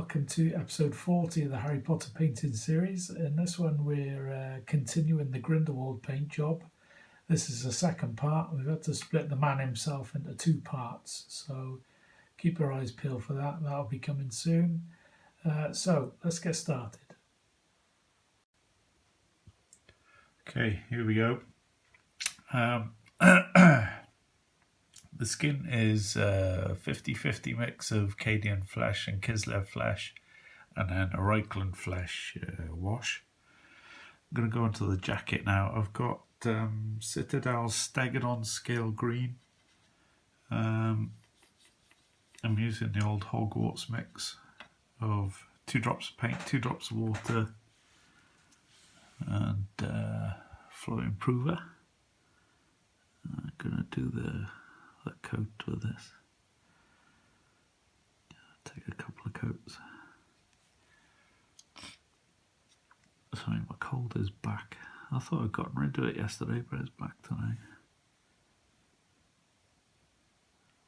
welcome to episode 40 of the Harry Potter painting series. In this one we're continuing the Grindelwald paint job. This is the second part. We've had to split the man himself into two parts, so keep your eyes peeled for that. That'll be coming soon. So let's get started. Okay, here we go. The skin is a 50-50 mix of Cadian flesh and Kislev flesh, and then a Reikland flesh wash. I'm going to go into the jacket now. I've got Citadel's Stegadon scale green. I'm using the old Hogwarts mix of 2 drops of paint, 2 drops of water, and flow improver. I'm going to do the coat with this. Take a couple of coats. Sorry, my cold is back. I thought I'd gotten rid of it yesterday, but it's back today.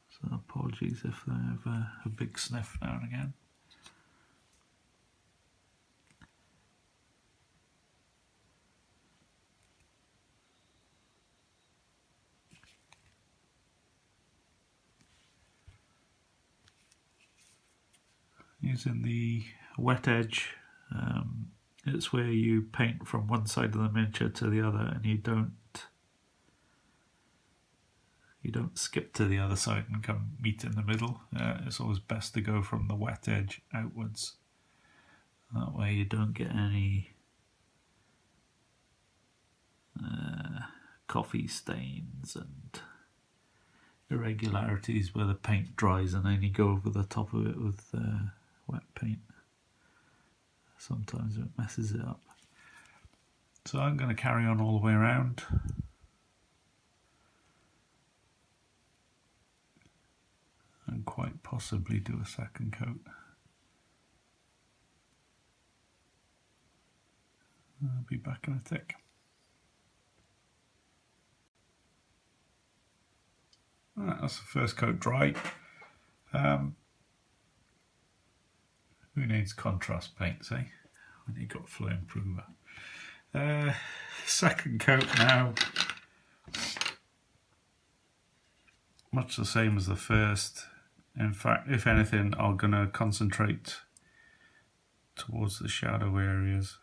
So apologies if I have a big sniff now and again. Using the wet edge, it's where you paint from one side of the miniature to the other, and you don't skip to the other side and come meet in the middle. It's always best to go from the wet edge outwards. That way you don't get any coffee stains and irregularities where the paint dries and then you go over the top of it with wet paint. Sometimes it messes it up. So I'm going to carry on all the way around. And quite possibly do a second coat. I'll be back in a tick. Alright, that's the first coat dry. Who needs contrast paints, eh? When you've got flow improver. Second coat now. Much the same as the first. In fact, if anything, I'm going to concentrate towards the shadow areas.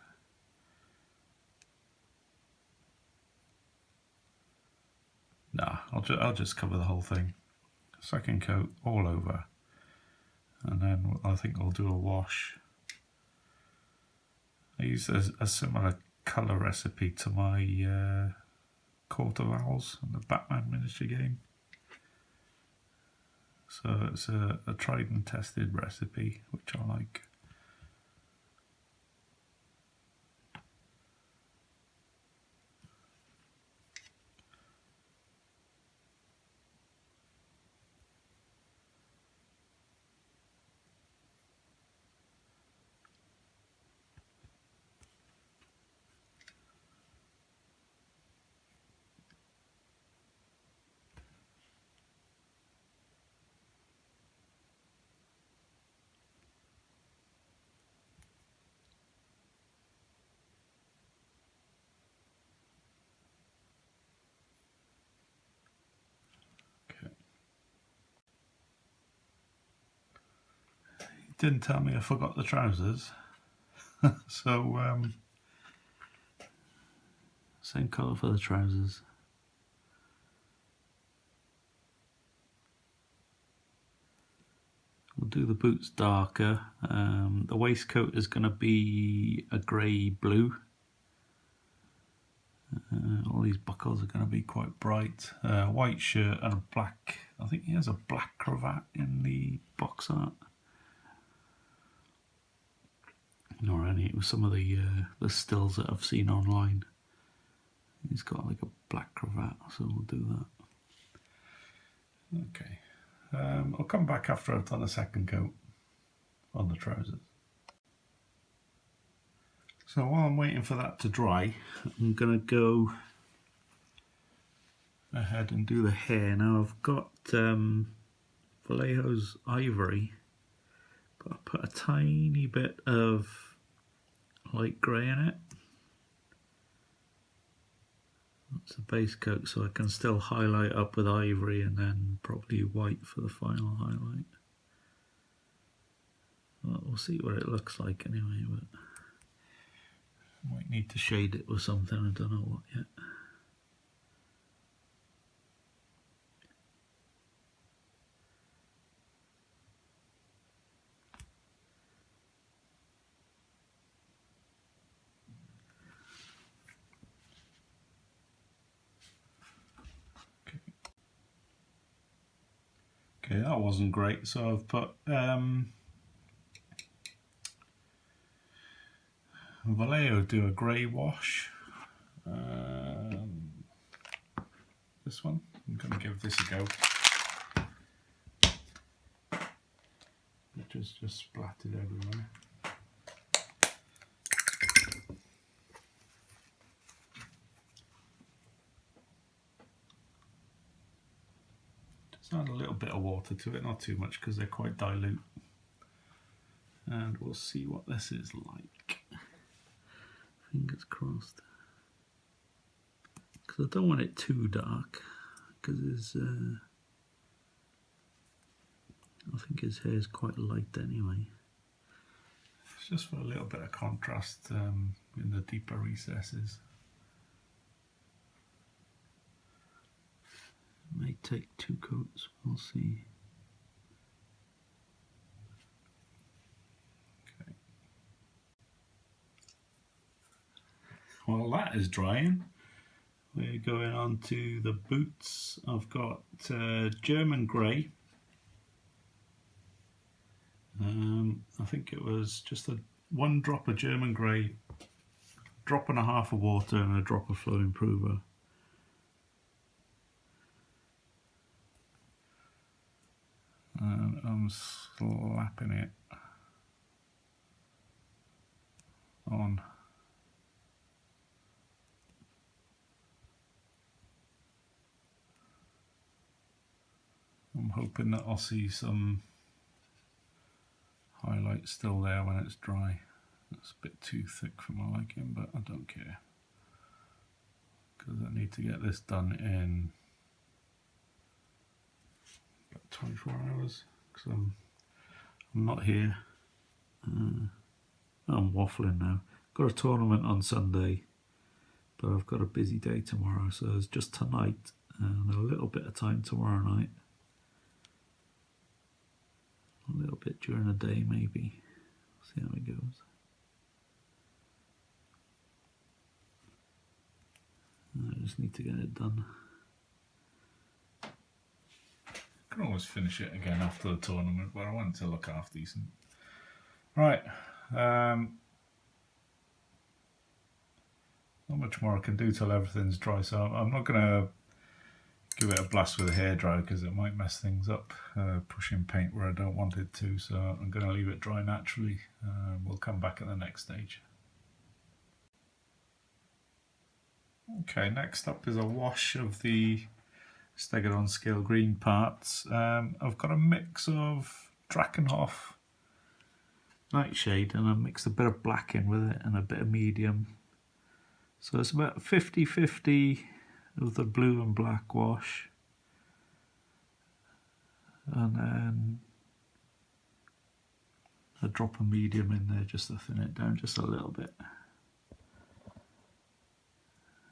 Nah, I'll just cover the whole thing. Second coat all over. And then I think I'll do a wash. I use a similar colour recipe to my Court of Owls and the Batman miniature game. So it's a tried and tested recipe, which I like. Didn't tell me I forgot the trousers. So same colour for the trousers. We'll do the boots darker. The waistcoat is going to be a grey blue. All these buckles are going to be quite bright. White shirt and a black, I think he has a black cravat in the box art. Or any, with some of the stills that I've seen online. He's got like a black cravat, so we'll do that. Okay. I'll come back after I've done a second coat on the trousers. So while I'm waiting for that to dry, I'm going to go ahead and do the hair. Now I've got Vallejo's Ivory, But I put a tiny bit of light grey in it. That's a base coat, so I can still highlight up with ivory and then probably white for the final highlight. Well, we'll see what it looks like anyway, but might need to shade it with something, I don't know what yet. Okay, that wasn't great, so I've put Vallejo do a grey wash. This one, I'm going to give this a go. It just splattered everywhere. Just add a little bit of water to it, not too much because they're quite dilute. And we'll see what this is like. Fingers crossed. Because I don't want it too dark, because I think his hair is quite light anyway. It's just for a little bit of contrast in the deeper recesses. It may take 2 coats, we'll see. Okay. While that is drying, we're going on to the boots. I've got German grey. I think it was just 1 drop of German grey, drop and a half of water and a drop of flow improver. And I'm slapping it on. I'm hoping that I'll see some highlight still there when it's dry. It's a bit too thick for my liking, but I don't care, because I need to get this done in about 24 hours, because I'm not here. I'm waffling now. Got a tournament on Sunday, but I've got a busy day tomorrow, so it's just tonight and a little bit of time tomorrow night. A little bit during the day maybe. See how it goes. I just need to get it done. I can always finish it again after the tournament, but I want it to look half decent. Right. Not much more I can do till everything's dry, so I'm not going to give it a blast with a hairdryer because it might mess things up, pushing paint where I don't want it to, so I'm going to leave it dry naturally. We'll come back at the next stage. Okay, next up is a wash of the Stegadon scale green parts. I've got a mix of Drakenhoff Nightshade, and I mixed a bit of black in with it and a bit of medium. So it's about 50-50 of the blue and black wash, and then a drop of medium in there just to thin it down just a little bit.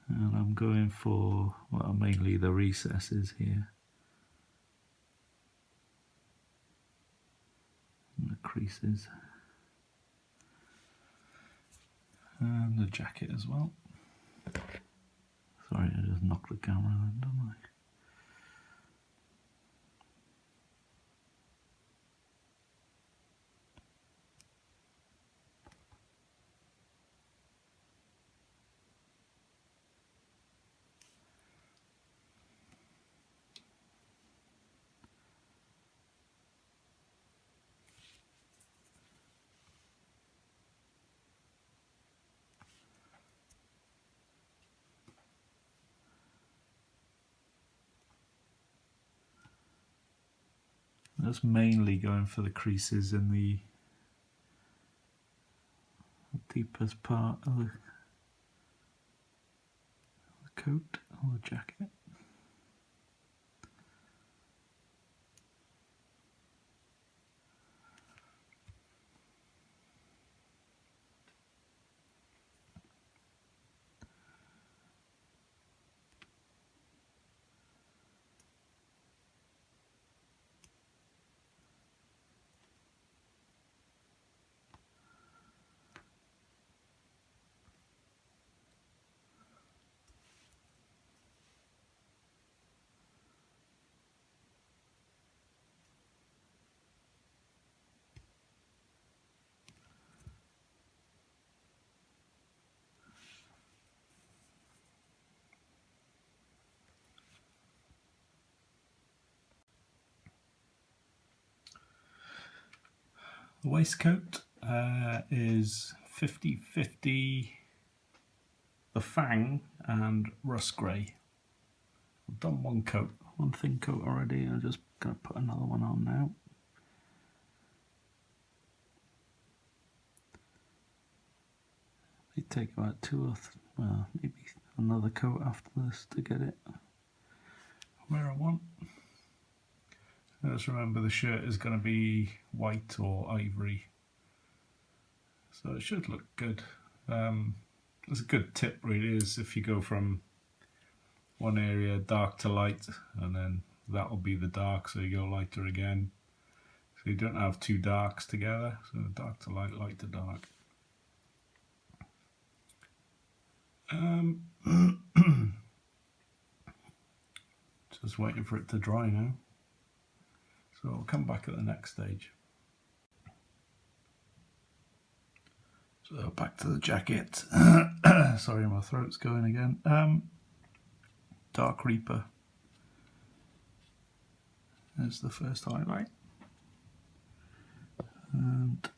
And I'm going for, well, mainly the recesses here and the creases and the jacket as well. Sorry, I just knocked the camera then, don't I? That's mainly going for the creases in the deepest part of the coat or the jacket. The waistcoat is 50-50 the Fang and Russ Grey. I've done one thin coat already. I'm just going to put another one on now. They take about maybe another coat after this to get it where I want. Just remember the shirt is going to be white or ivory, so it should look good. It's a good tip really, is if you go from one area dark to light, and then that will be the dark, so you go lighter again, so you don't have two darks together, so dark to light, light to dark. Just waiting for it to dry now. So I'll come back at the next stage. So back to the jacket. Sorry, my throat's going again. Dark Reaper is the first highlight. And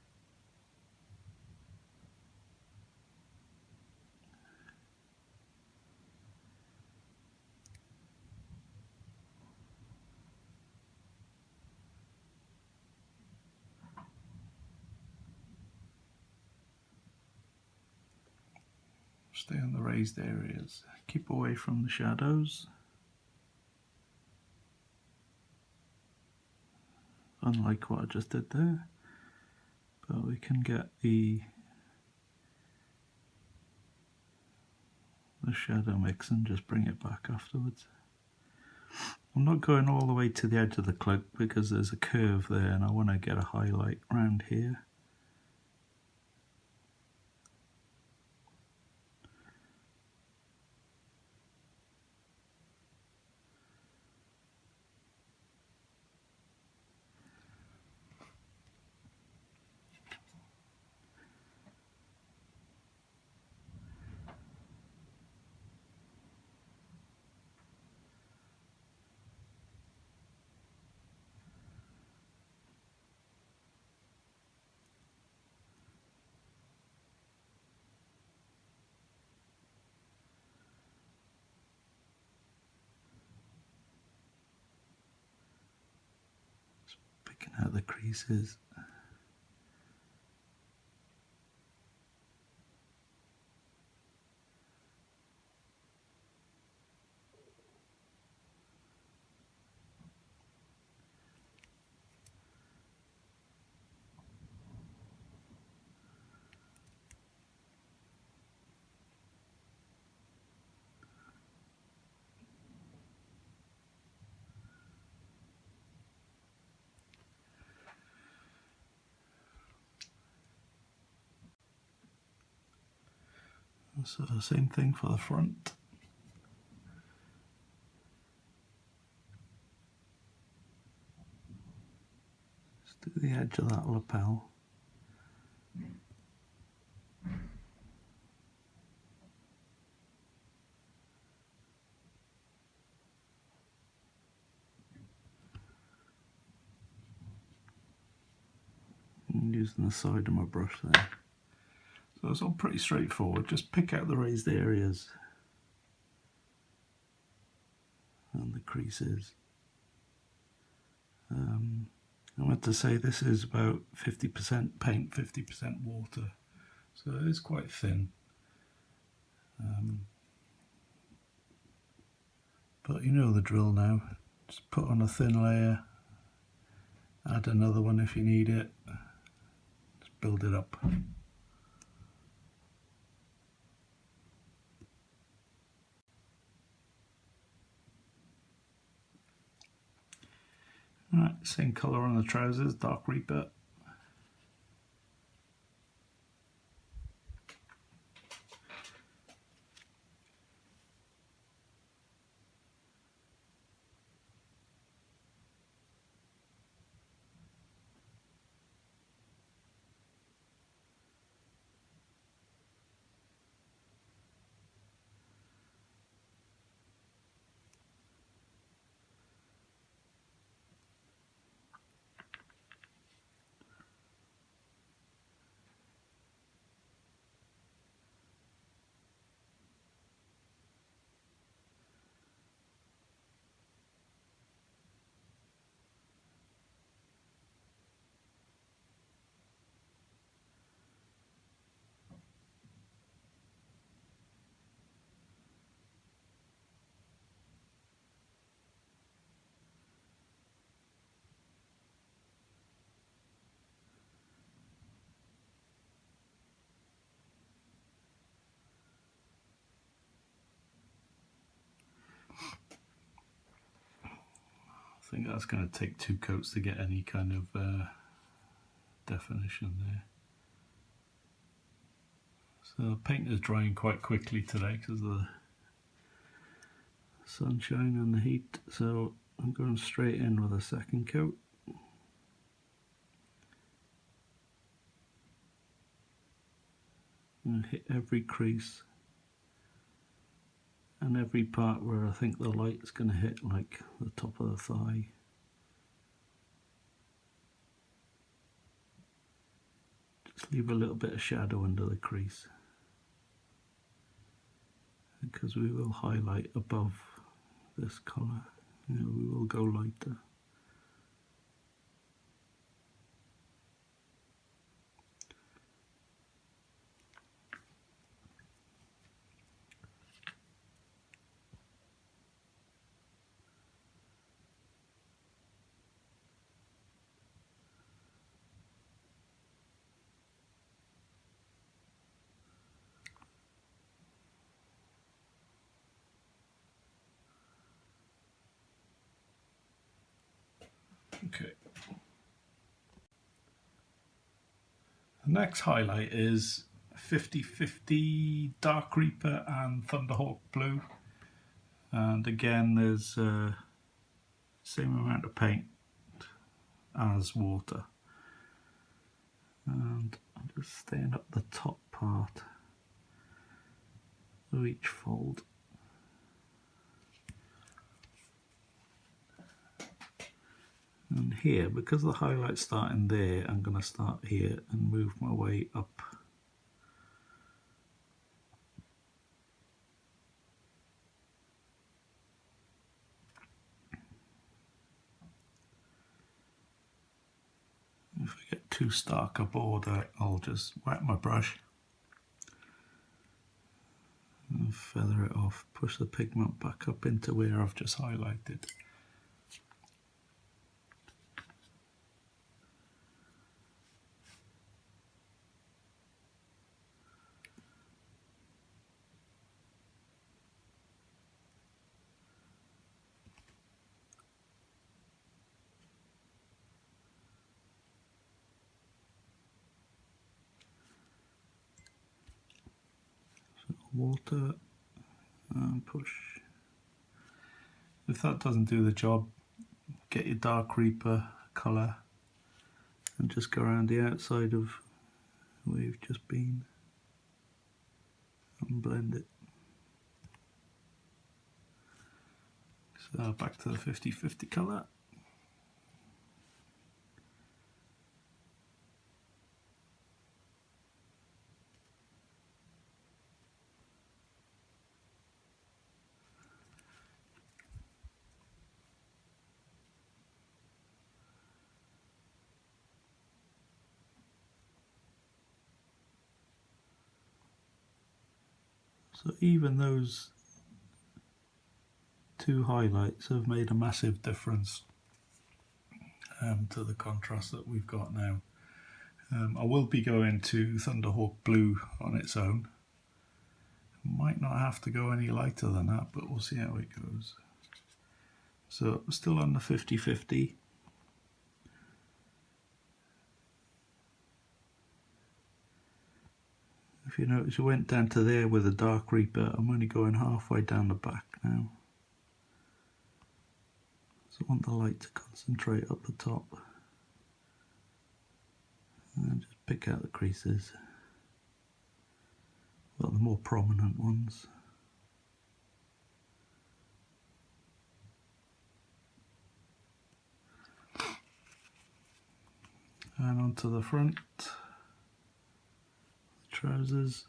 stay on the raised areas. Keep away from the shadows. Unlike what I just did there. But we can get the shadow mix and just bring it back afterwards. I'm not going all the way to the edge of the cloak because there's a curve there and I want to get a highlight around here. Picking out the creases. So the same thing for the front. Just do the edge of that lapel. And using the side of my brush there. So it's all pretty straightforward. Just pick out the raised areas and the creases. I meant to say this is about 50% paint, 50% water. So it is quite thin. But you know the drill now. Just put on a thin layer, add another one if you need it, just build it up. Alright, same colour on the trousers, Dark Reaper. I think that's going to take 2 coats to get any kind of definition there. So the paint is drying quite quickly today because of the sunshine and the heat, so I'm going straight in with a second coat. And hit every crease and every part where I think the light's going to hit, like the top of the thigh. Just leave a little bit of shadow under the crease, because we will highlight above this colour. You know, we will go lighter. Okay. The next highlight is 50-50 Dark Reaper and Thunderhawk blue. And again, there's same amount of paint as water. And I'm just staying up the top part of each fold. And here, because the highlight's starting there, I'm going to start here and move my way up. If I get too stark a border, I'll just wet my brush and feather it off, push the pigment back up into where I've just highlighted. Water and push. If that doesn't do the job, get your Dark Reaper colour and just go around the outside of where you've just been and blend it. So back to the 50-50 colour. So even those two highlights have made a massive difference to the contrast that we've got now. I will be going to Thunderhawk Blue on its own. Might not have to go any lighter than that, but we'll see how it goes. So still on the 50-50. If you notice, I went down to there with a Dark Reaper. I'm only going halfway down the back now. So I want the light to concentrate up the top. And just pick out the creases. Well, the more prominent ones. And onto the front. Trousers.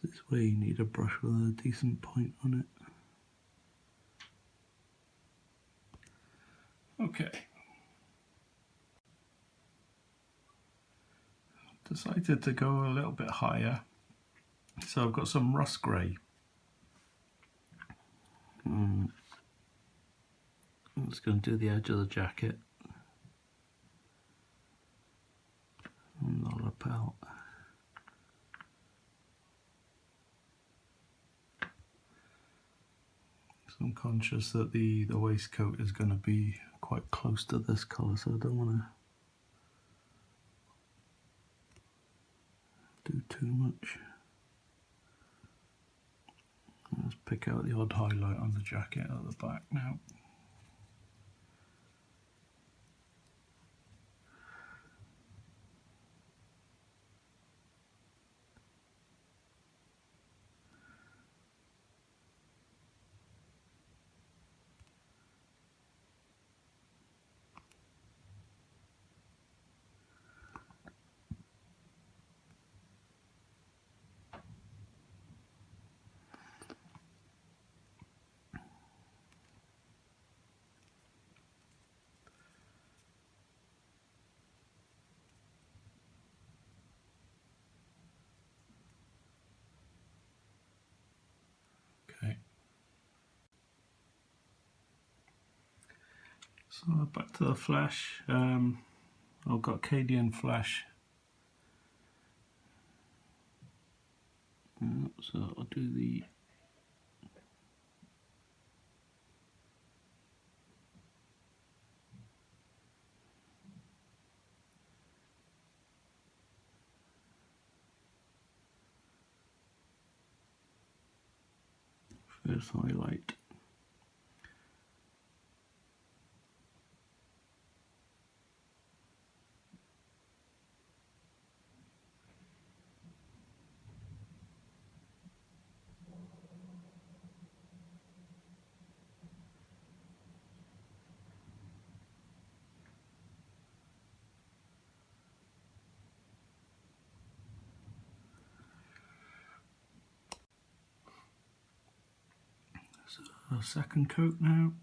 This is where you need a brush with a decent point on it. Okay. Decided to go a little bit higher. So I've got some rust grey. I'm just going to do the edge of the jacket. And the lapel. I'm conscious that the waistcoat is going to be quite close to this colour, so I don't want to do too much. Let's pick out the odd highlight on the jacket at the back now. Okay. So back to the flesh. I've got Cadian flesh. So I'll do the first highlight. So a second coat now.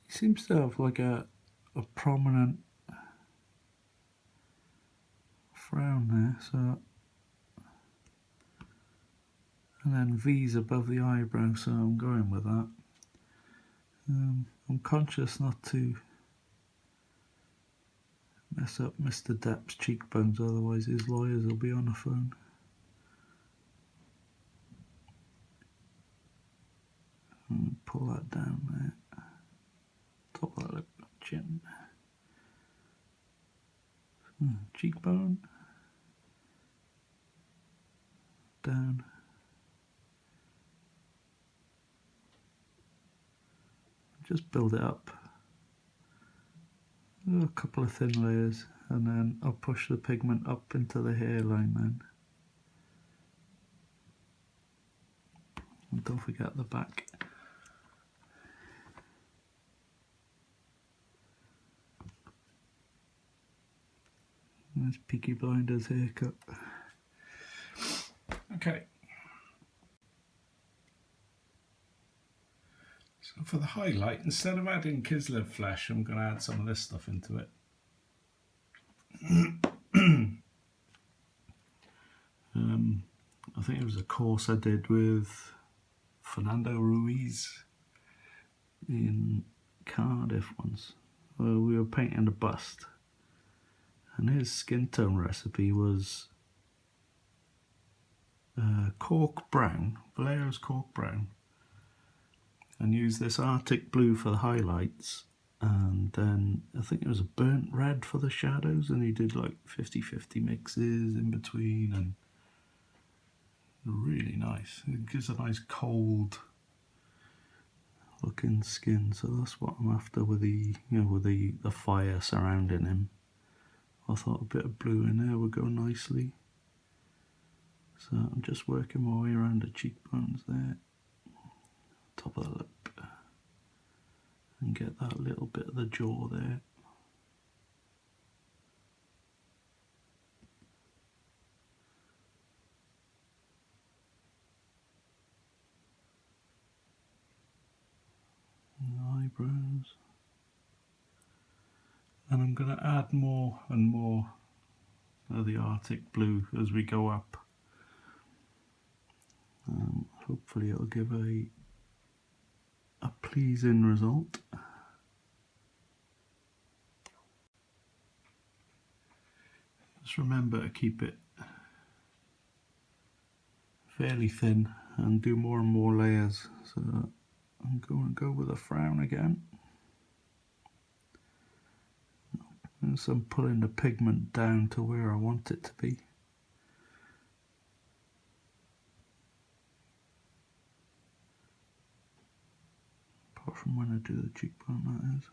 He seems to have like a prominent frown there, so, and then V's above the eyebrow, so I'm going with that. I'm conscious not to mess up Mr. Depp's cheekbones, otherwise his lawyers will be on the phone. Pull that down there. Top of that lip, chin. Cheekbone. Down. Just build it up. A couple of thin layers, and then I'll push the pigment up into the hairline then. And don't forget the back. Nice Peaky Blinders haircut. Okay. So for the highlight, instead of adding Kislev flesh, I'm going to add some of this stuff into it. I think it was a course I did with Fernando Ruiz in Cardiff once. We were painting a bust, and his skin tone recipe was cork brown, Vallejo's cork brown, and used this Arctic blue for the highlights, and then I think it was a burnt red for the shadows, and he did like 50-50 mixes in between, and really nice. It gives a nice cold looking skin, so that's what I'm after with the, you know, with the fire surrounding him. I thought a bit of blue in there would go nicely. So I'm just working my way around the cheekbones there, top of the lip, and get that little bit of the jaw there. And eyebrows. And I'm going to add more and more of the Arctic blue as we go up. Hopefully it'll give a pleasing result. Just remember to keep it fairly thin and do more and more layers. So I'm going to go with a frown again. And so I'm pulling the pigment down to where I want it to be. Apart from when I do the cheekbone, that is.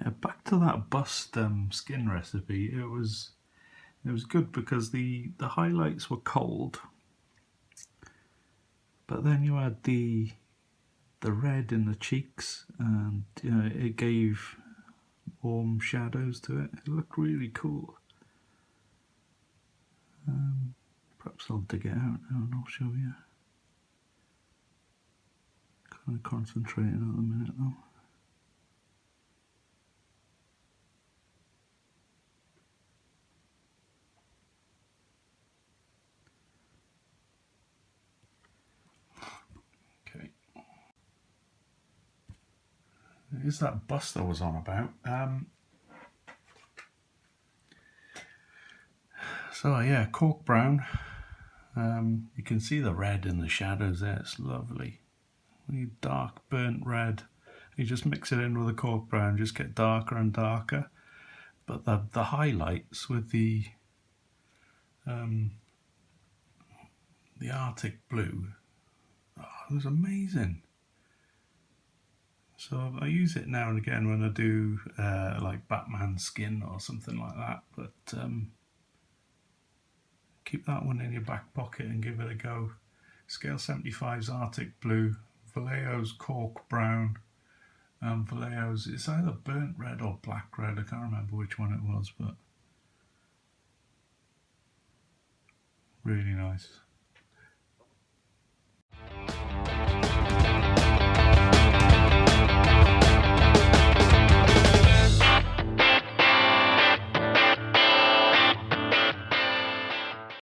Yeah, back to that bust skin recipe. It was good because the highlights were cold, but then you had the red in the cheeks, and it gave warm shadows to it. It looked really cool. Perhaps I'll dig it out now and I'll show you. Kind of concentrating at the minute though. Is that bust I was on about? So yeah, cork brown. You can see the red in the shadows there. It's lovely. Really dark burnt red. You just mix it in with the cork brown, just get darker and darker. But the highlights with the Arctic blue, it was amazing. So I use it now and again when I do like Batman skin or something like that, but keep that one in your back pocket and give it a go. Scale 75's Arctic blue, Vallejo's cork brown, and Vallejo's, it's either burnt red or black red, I can't remember which one it was, but really nice.